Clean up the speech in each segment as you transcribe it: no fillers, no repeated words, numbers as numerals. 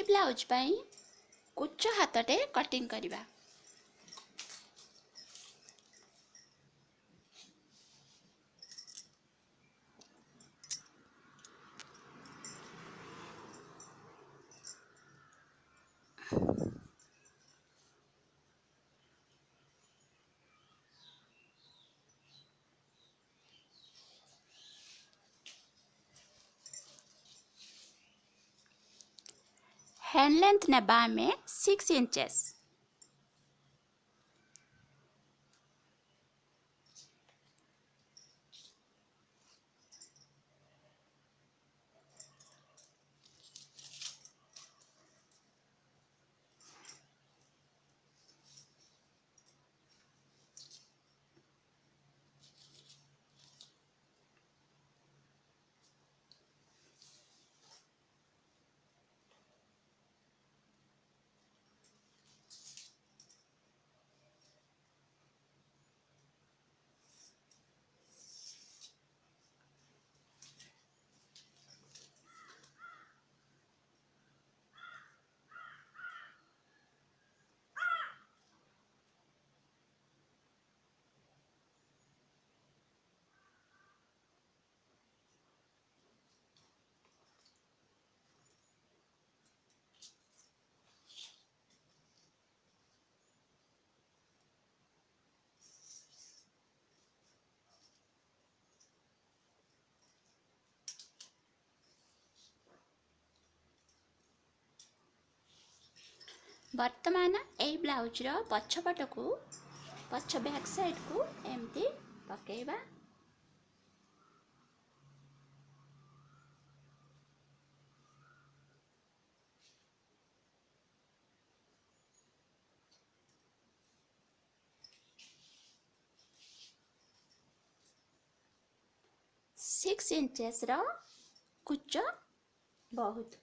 Blouse पाई Cooch हातटे cutting करिबा। Hand length नेबा में 6 इंचेस। वर्तमान ए ब्लाउज रो पछपट को पछ बैक साइड को एमती पकेबा। सिक्स इंचेस रो कुच बहुत।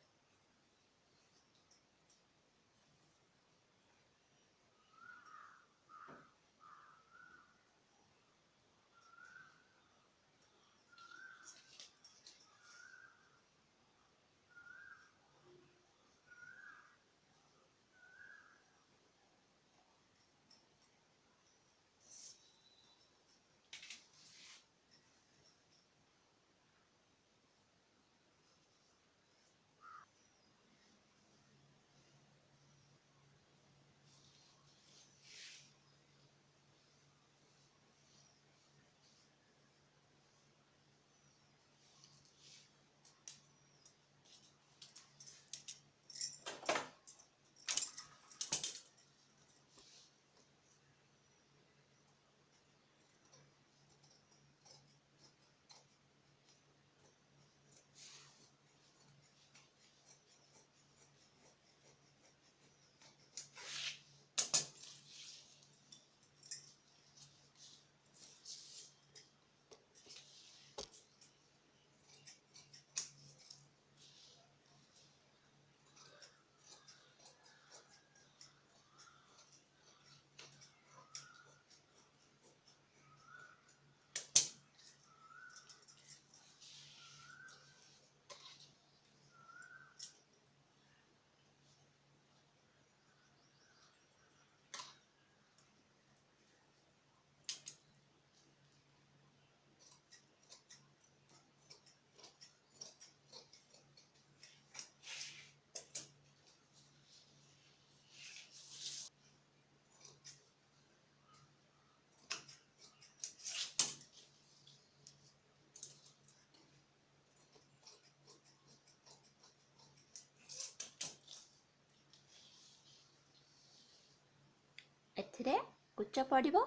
एथिरे कुच पड़िबो।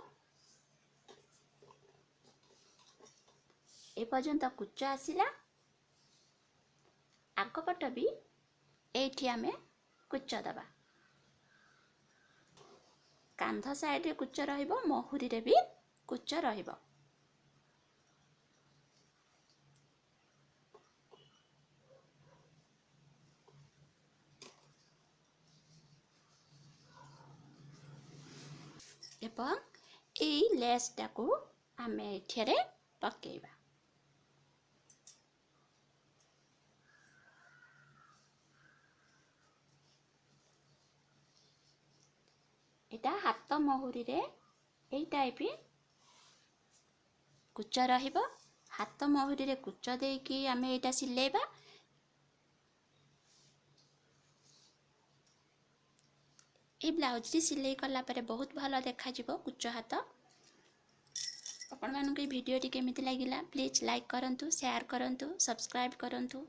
ए पर्यंत कुच आसिला। आगपट भी एठी आमे कुच दबा। कांध साइड रे कुच रहिबो, महुरी रे भी कुच रहिबो। एवं एई लेस टाको आमे एठिरे पकेइबा। एटा हाथ महुरी रे एई टाइप कुच रहिबो। हाथ महुरी रे कुच देकी आमे एटा सिलेबा। ए ब्लाउज टी सिलाई कला परे बहुत भलो देखा जिवो कुच हाथ। आपण मानक भिडियो टी केमिति लागिला प्लीज लाइक करंतु, शेयर करंतु, सब्सक्राइब करंतु।